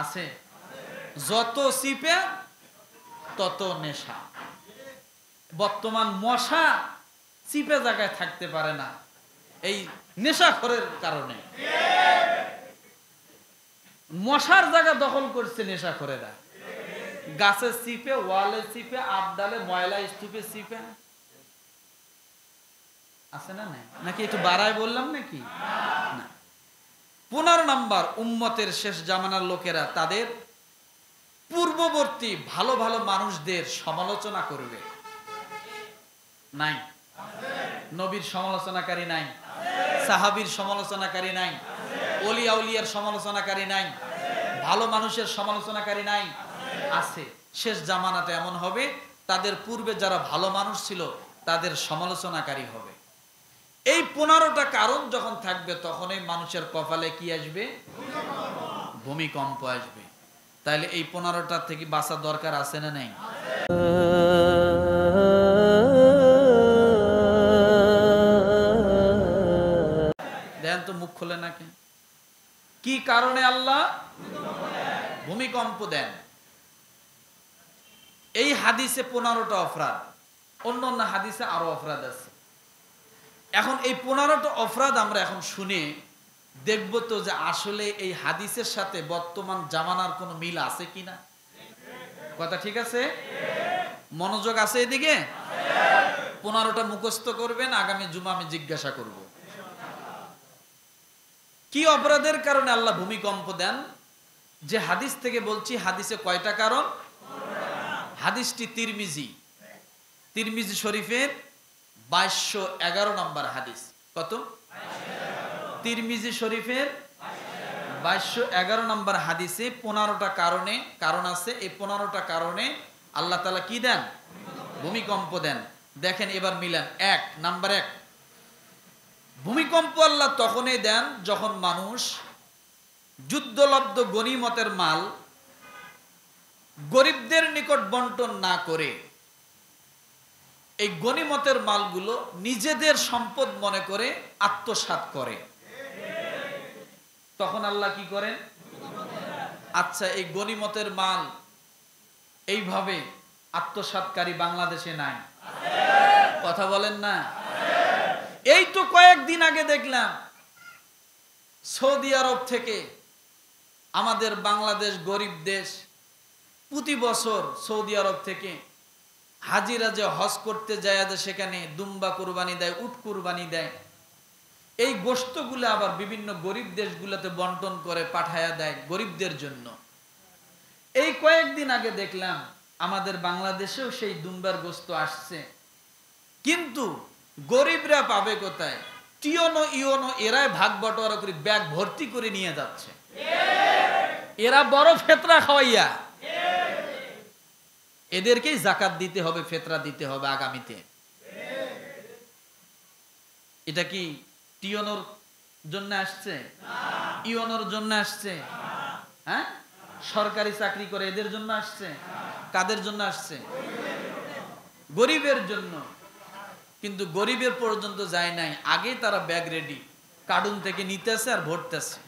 আছে? যত চিপে তত নেশা। বর্তমান মশা চিপে জায়গায় থাকতে পারে না, এই নেশাখোরের কারণে। মশার জায়গা দখল করছে নেশাখোরেরা। গাছে চিপে, ওয়ালে চিপে, আবডালে, ময়লা স্তূপে চিপে। আছে না? নাই নাকি একটু বাড়ায় বললাম নাকি? না। 15 নাম্বার, উম্মতের শেষ জামানার লোকেরা তাদের পূর্ববর্তী ভালো ভালো মানুষদের সমালোচনা করবে। নাই? নবীর সমালোচনাকারী নাই, সাহাবীর সমালোচনাকারী নাই, ওলি আউলিয়ার সমালোচনাকারী নাই, ভালো মানুষের সমালোচনাকারী নাই। আছে। শেষ জামানাতে এমন হবে, তাদের পূর্বে যারা ভালো মানুষ ছিল তাদের সমালোচনাকারী হবে। এই 15টা কারণ যখন থাকবে, তখন এই মানুষের কপালে কি আসবে? ভূমিকম্প আসবে। তাহলে এই 15টা থেকে বাঁচার দরকার আছে না নাই? দেখেন তো, মুখ খোলে নাকি? কি কারণে আল্লাহ ভূমিকম্প দেন? এই হাদিসে 15টা অপরাধ, অন্য অন্য হাদিসে আরো অপরাধ আছে। এখন এই 15টা অপরাধ আমরা এখন শুনে দেখব তো যে আসলে এই হাদিসের সাথে বর্তমান জামানার কোনো মিল আছে কিনা। কথা ঠিক আছে? মনোযোগ আছে এদিকে? 15টা মুখস্থ করবেন, আগামী জুমা আমি জিজ্ঞাসা করব কি অপরাধের কারণে আল্লাহ ভূমিকম্প দেন। যে হাদিস থেকে বলছি, হাদিসে কয়টা কারণ? হাদিসটি তিরমিজি শরীফের 2211 নম্বর হাদিস। কত? তিরমিজি শরীফের 2211 নম্বর হাদিসে 15টা কারণ আছে। এই 15টা কারণে আল্লাহ তাআলা কি দেন? ভূমিকম্প দেন। দেখেন এবার মিলান। নাম্বার 1, ভূমিকম্প আল্লাহ তখনই দেন যখন মানুষ যুদ্ধলব্ধ গনিমতের মাল গরিবদের নিকট বন্টন না করে এই গনিমতের মালগুলো নিজেদের সম্পদ মনে করে আত্মসাৎ করে, তখন আল্লাহ কি করেন? আচ্ছা, এই গনিমতের মাল এইভাবে আত্মসাৎকারী বাংলাদেশে নাই? কথা বলেন না? এই তো কয়েকদিন আগে দেখলাম সৌদি আরব থেকে আমাদের বাংলাদেশ গরিব দেশ, প্রতি বছর সৌদি আরব থেকে হাজিরা যে হজ করতে যায়, সেখানে দুম্বা কুরবানি দেয়, উট কুরবানি দেয়। এই গোশতগুলো আবার বিভিন্ন গরিব দেশগুলোতে বন্টন করে পাঠায়া দেয় গরিবদের জন্য। এই কয়েকদিন আগে দেখলাম আমাদের বাংলাদেশেও সেই দুম্বার গোশত আসছে, কিন্তু গরিবরা পাবে কোথায়? টিওনো ইওনো এরাই ভাগ বটোয়ারা করে ব্যাগ ভর্তি করে নিয়ে যাচ্ছে। এরা বড় ফেতরা খাওয়াইয়া, এদেরকেই যাকাত দিতে হবে, ফেতরা দিতে হবে আগামীতে। এটা কি টিওনোর জন্য আসছে? ইওনোর জন্য আসছে? হ্যাঁ, সরকারি চাকরি করে এদের জন্য আসছে? কাদের জন্য আসছে? গরিবের জন্য। কিন্তু গরিবের পর্যন্ত যায় নাই, আগে তারা ব্যাগ রেডি, কার্টুন থেকে নিতেছে আর ভরতেছে।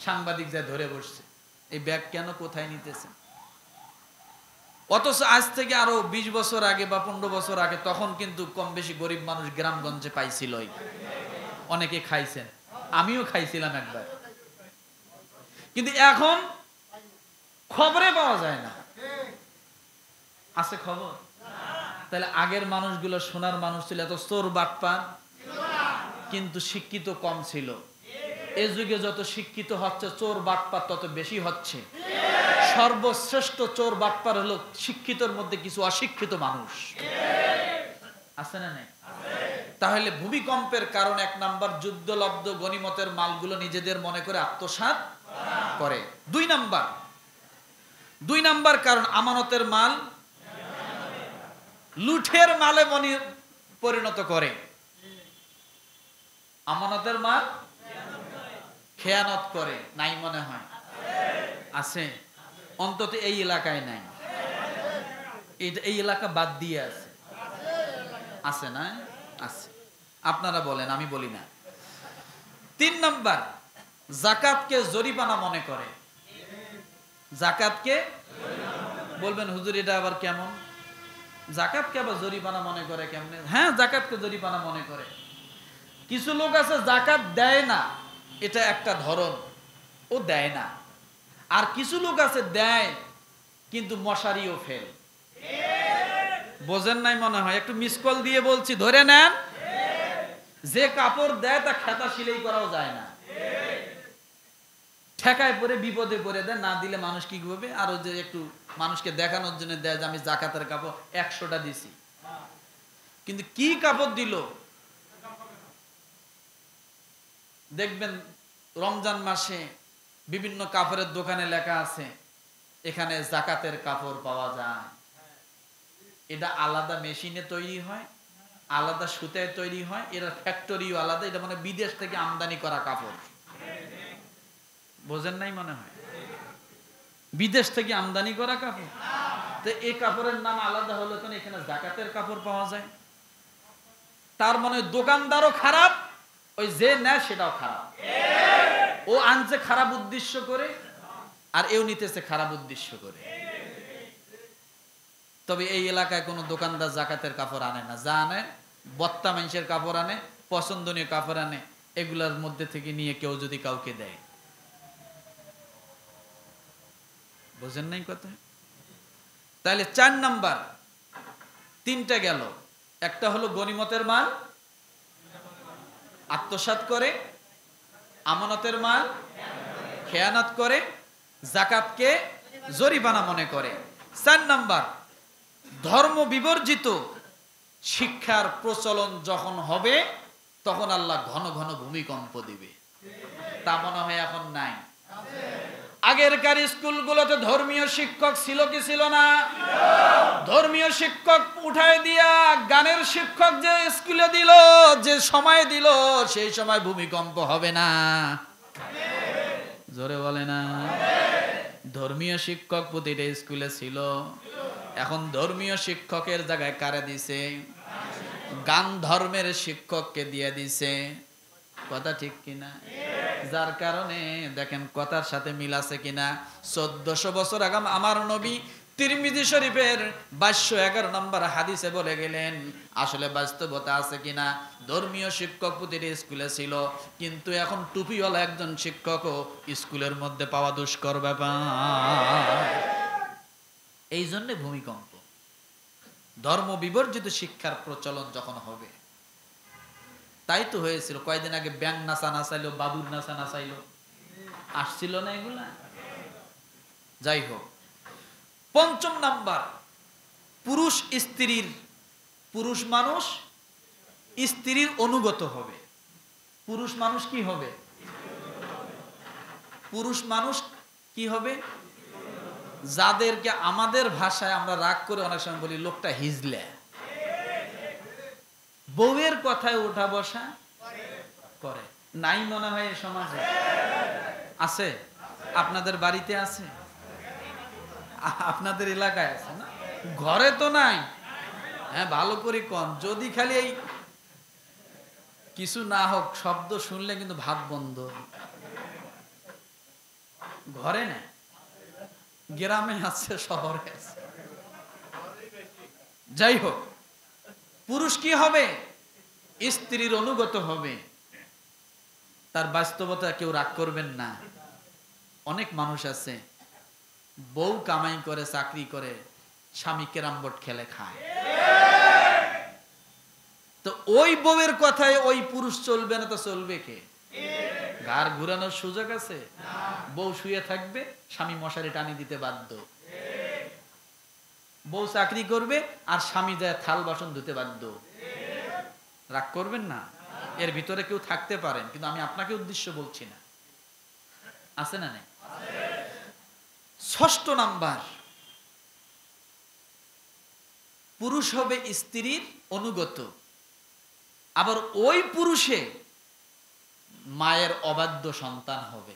সাংবাদিক যায় ধরে বসছে, এই ব্যাগ কেন, কোথায় নিতেছে? অথচ আজ থেকে আরো 20 বছর আগে বা 15 বছর আগে তখন কিন্তু কম বেশি গরিব মানুষ গ্রামগঞ্জে পাইছিল, অনেকে খাইছেন, আমিও খাইছিলাম একবার। কিন্তু এখন খবরে পাওয়া যায় না। আছে খবর? তাহলে আগের মানুষগুলো সোনার মানুষ ছিল, এত চোর বাটপার, কিন্তু শিক্ষিত কম ছিল। এই যুগে যত শিক্ষিত হচ্ছে, চোর বাটপার তত বেশি হচ্ছে। সর্বশ্রেষ্ঠ চোর বাটপার হলো শিক্ষিতর মধ্যে কিছু অশিক্ষিত মানুষ। আছে না নাই? তাহলে ভূমিকম্পের কারণ 1 নাম্বার, যুদ্ধলব্ধ গনিমতের মালগুলো নিজেদের মনে করে আত্মসাৎ করে। 2 নাম্বার কারণ, আমানতের মাল লুঠের মালে পরিণত করে। আমানতের মাল খেয়ানত করে। নাই মনে হয়? আছে, অন্তত এই এলাকায় নাই, এই এলাকা বাদ দিয়ে আছে। আছে না? আছে। আপনারা বলেন, আমি বলি না। 3 নাম্বার, যাকাতকে জরিমানা মনে করে। জাকাতকে বলবেন হুজুর এটা আবার কেমন? জাকাতকে আবার জরিমানা মনে করে কেমনে? হ্যাঁ, জাকাতকে জরিমানা মনে করে। কিছু লোক আছে জাকাত দেয় না, এটা একটা ধরন, ও দেয় না। আর কিছু লোক আছে দেয় কিন্তু মশারিও ফেল। বোঝেন নাই মনে হয়, একটু মিস কল দিয়ে বলছি, ধরে নেন। যে কাপড় দেয় তা খেতা সিলাই করাও যায় না, ঠেকায় পরে বিপদে পড়ে দেয়, না দিলে মানুষ কি করবে। আর যে একটু মানুষকে দেখানোর জন্য দেয় যে আমি জাকাতের কাপড় 100টা দিছি, কিন্তু কি কাপড় দিল। দেখবেন রমজান মাসে বিভিন্ন কাপড়ের দোকানে লেখা আছে এখানে জাকাতের কাপড় পাওয়া যায়। এটা আলাদা মেশিনে তৈরি হয়, আলাদা সুতায় তৈরি হয়, এর ফ্যাক্টরিও আলাদা। এটা মানে বিদেশ থেকে আমদানি করা কাপড়। বোঝেন নাই মনে হয়, বিদেশ থেকে আমদানি করা কাপড়। তো এই কাপড়ের নাম আলাদা হলো কেন? এখানে জাকাতের কাপড় পাওয়া যায়। তার মানে দোকানদারও খারাপ, ওই যে নেয় সেটাও খারাপ। ও আনছে খারাপ উদ্দেশ্য করে, আর এও নিতেছে খারাপ উদ্দেশ্য করে। তবে এই এলাকায় কোনো দোকানদার জাকাতের কাপড় আনে না। যা আনে বত্তা মানুষের কাপড় আনে, পছন্দনীয় কাপড় আনে, এগুলার মধ্যে থেকে নিয়ে কেউ যদি কাউকে দেয়। বুঝেন নাই কথা? তাহলে 4 নাম্বার, 3টা গেল। একটা হলো গনিমতের মাল আত্মসাৎ করে, আমানতের মাল খেয়ানত করে, জাকাতকে জরিমানা মনে করে। 4 নাম্বার, ধর্ম বিবর্জিত শিক্ষার প্রচলন যখন হবে তখন আল্লাহ ঘন ঘন ভূমিকম্প দিবে। তা মনে হয় এখন নাই। আগেরকার স্কুলগুলোতে ধর্মীয় শিক্ষক ছিল কি ছিল না? ধর্মীয় শিক্ষক উঠায় দিয়া গানের শিক্ষক যে স্কুলে দিল, যে সময় দিল, সেই সময় ভূমিকম্প হবে না? জোরে বলে না? ধর্মীয় শিক্ষক প্রতিটা স্কুলে ছিল। এখন ধর্মীয় শিক্ষকের জায়গায় কারে দিছে? গান ধর্মের শিক্ষককে দিয়ে দিছে। কথা ঠিক কিনা? যার কারণে দেখেন কথার সাথে মিল আছে কিনা। 1400 বছর আগে আমার নবী তিরমিজি শরীফের 511 নম্বর হাদিসে বলে গেলেন, আসলে বাস্তবতা আছে কিনা। ধর্মীয় শিক্ষক প্রতিটি স্কুলে ছিল, কিন্তু এখন টুপিওয়ালা একজন শিক্ষকও স্কুলের মধ্যে পাওয়া দুষ্কর ব্যাপার। এই জন্য ভূমিকম্প। ধর্ম বিবর্জিত শিক্ষার প্রচলন যখন হবে, তাই তো হয়েছিল কয়েকদিন আগে ব্যাং নাচা নাচাইলো, বাদুর নাচা নাচাইলো, আসছিল না এগুলা? যাই হোক, 5ম নাম্বার, পুরুষ স্ত্রীর, পুরুষ মানুষ স্ত্রীর অনুগত হবে। পুরুষ মানুষ কি হবে? পুরুষ মানুষ কি হবে? যাদেরকে আমাদের ভাষায় আমরা রাগ করে অনেক সময় বলি লোকটা হিজলে, বউয়ের কথায় ওঠা বসা করে। নাই মনে হয় এই সমাজে? আছে? আপনাদের বাড়িতে আছে? আপনাদের এলাকায় আছে না? ঘরে তো নাই। হ্যাঁ, ভালো করে কম। যদি খালি এই কিছু না হোক, শব্দ শুনলে কিন্তু ভাত বন্ধ। ঘরে না, গ্রামে আছে, শহরে আছে। যাই হোক, পুরুষ কি হবে? স্ত্রীর অনুগত হবে। তার বাস্তবতা কেউ রাগ করবেন না। অনেক মানুষ আছে বউ কামাই করে, চাকরি করে, স্বামী ক্যারাম বোর্ড খেলে খায়। তো ওই বউয়ের কথায় ওই পুরুষ চলবে না তো চলবে কে? ঘাড় ঘুরানোর সুযোগ আছে? বউ শুয়ে থাকবে, স্বামী মশারি টানি দিতে বাধ্য। বউ চাকরি করবে আর স্বামী যায় থাল বাসন ধুতে বাধ্য। রাগ করবেন না, এর ভিতরে কেউ থাকতে পারেন, কিন্তু আমি আপনাকে উদ্দেশ্য বলছি না। আছে না নাই? 6 নাম্বার, পুরুষ হবে স্ত্রীর অনুগত, আবার ওই পুরুষে মায়ের অবাধ্য সন্তান হবে।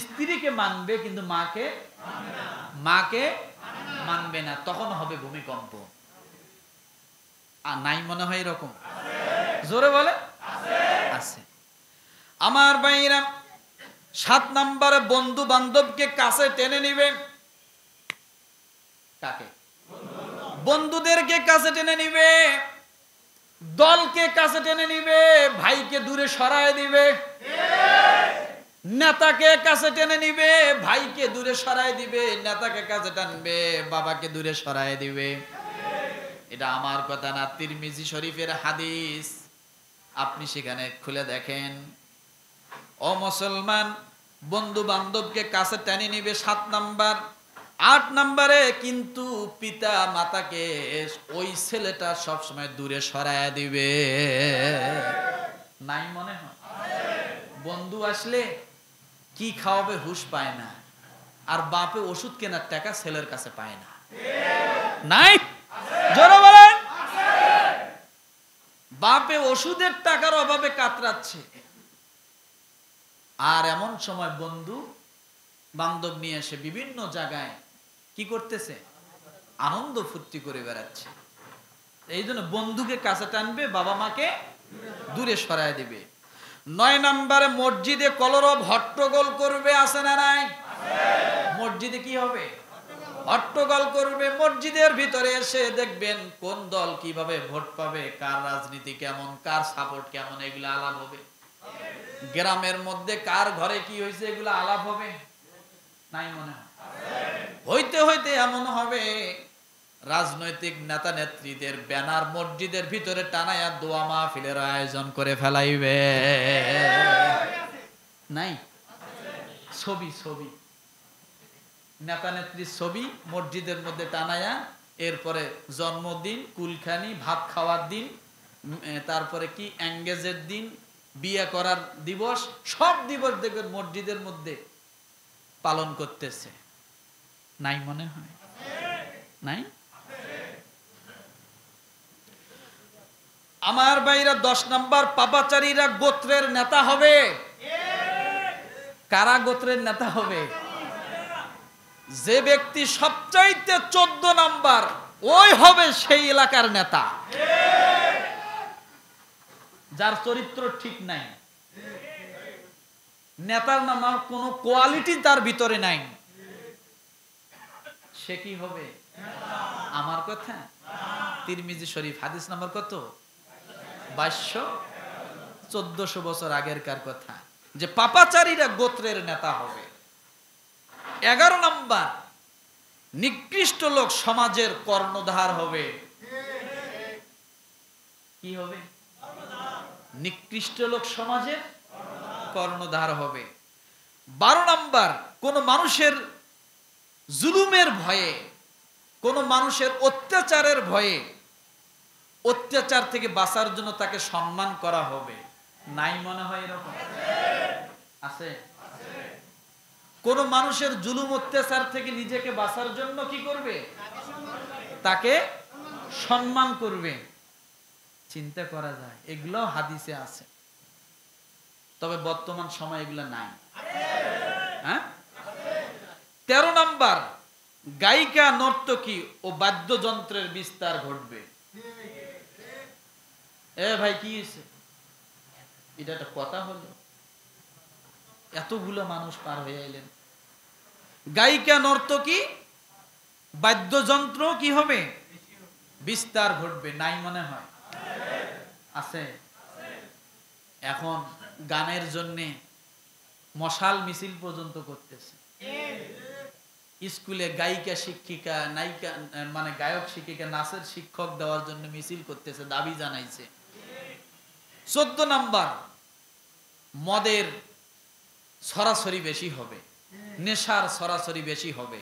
স্ত্রীকে মানবে কিন্তু মাকে মানবে না, তখন হবে ভূমিকম্প। আর নাই মনে হয় এরকম? জোরে বলে আছে। আমার ভাইরা, 7 নম্বরে বন্ধু বান্ধবকে কাছে টেনে নিবে। কাকে? বন্ধুদেরকে কাছে টেনে নিবে, দলকে কাছে টেনে নিবে, ভাইকে দূরে সরায় দিবে। নেতাকে কাছে টেনে নিবে, ভাইকে দূরে সরায় দিবে। নেতাকে কাছে টানবে, বাবাকে দূরে সরায় দিবে। এটা আমার কথা না, তিরমিজি শরীফের হাদিস। আপনি সেখানে খুলে দেখেন। ও মুসলমান, বন্ধু বান্ধবকে কাছে টেনে নিবে 7 নাম্বার। 8 নম্বরে কিন্তু পিতা মাতাকে ওই ছেলেটা সবসময় দূরে সরায় দিবে। নাই মনে হয়? বন্ধু আসলে কি খাওয়াবে হুঁশ পায় না, আর বাপে ওষুধ কেনার টাকা ছেলের কাছে পায় না। নাই? জোরে বলেন। বাপে ওষুধের টাকার অভাবে কাতরাচ্ছে, আর এমন সময় বন্ধু বান্ধব নিয়ে এসে বিভিন্ন জায়গায় কি করতেছে? আনন্দ ফুর্তি করে বেড়াচ্ছে। এই জন্য বন্ধুকে কাছে টানবে, বাবা মাকে দূরে সরায় দিবে। 9 নম্বরে মসজিদে কলরব হট্টগোল করবে। আছে না নাই? মসজিদে কি হবে? হট্টগোল করবে। মসজিদের ভিতরে এসে দেখবেন কোন দল কিভাবে ভোট পাবে, কার রাজনীতি কেমন, কার সাপোর্ট কেমন, এগুলো আলাপ হবে। গ্রামের মধ্যে কার ঘরে কি হয়েছে, এগুলো আলাপ হবে। নাই মনে হয়? হইতে হইতে এমন হবে রাজনৈতিক নেতা নেত্রীদের ব্যানার মসজিদের ভিতরে টানায়া দোয়া মাহফিলের আয়োজন করে ফেলাইবে। নাই? ছবি ছবি নেতা নেত্রীর ছবি মসজিদের মধ্যে টানায়া, এরপরে জন্মদিন, কুলখানি, ভাত খাওয়ার দিন, তারপরে কি এঙ্গেজের দিন, বিয়ে করার দিবস, সব দিবস দেখবেন মসজিদের মধ্যে পালন করতেছে। নাই মনে হয়? নাই? আমার ভাইরা 10 নম্বর, পাপাচারীরা গোত্রের নেতা হবে। কারা গোত্রের নেতা হবে? যে ব্যক্তি সবচাইতে 14 নাম্বার, ওই হবে সেই এলাকার নেতা। যার চরিত্র ঠিক নাই, নেতার নাম কোনো কোয়ালিটি তার ভিতরে নাই, সে কি হবে? আমার কথা। তিরমিজি শরীফ হাদিস নাম্বার কত? 2200, 1400 বছর আগেরকার কথা, যে পাপাচারীরা গোত্রের নেতা হবে। 11 নম্বর, নিকৃষ্ট লোক সমাজের কর্ণধার হবে। কি হবে? নিকৃষ্ট লোক সমাজের কর্ণধার হবে। 12 নম্বর, কোন মানুষের জুলুমের ভয়ে, কোন মানুষের অত্যাচারের ভয়ে, অত্যাচার থেকে বাঁচার জন্য তাকে সম্মান করা হবে। নাই মনে হয় এরকম? আছে? কোন মানুষের জুলুম অত্যাচার থেকে নিজেকে বাঁচার জন্য কি করবে? তাকে সম্মান করবে। চিন্তা করা যায়, এগুলো হাদিসে আছে, তবে বর্তমান সময় এগুলো নাই। হ্যাঁ? 13 নম্বর, গায়িকা, নর্তকী ও বাদ্যযন্ত্রের বিস্তার ঘটবে। এ ভাই কি হয়েছে? এটা একটা কথা হলো? এতগুলো মানুষ পার হয়ে এলেন। গায়িকা, নর্তকী, বাদ্যযন্ত্র কি হবে? বিস্তার ঘটবে। নাই মনে হয়? আছে? এখন গানের জন্য মশাল মিছিল পর্যন্ত করতেছে। স্কুলে গায়িকা শিক্ষিকা, নায়িকা মানে গায়ক শিক্ষিকা, নাচের শিক্ষক দেওয়ার জন্য মিছিল করতেছে, দাবি জানাইছে। 14 নাম্বার, মদের সরাসরি বেশি হবে, নেশার সরাসরি বেশি হবে।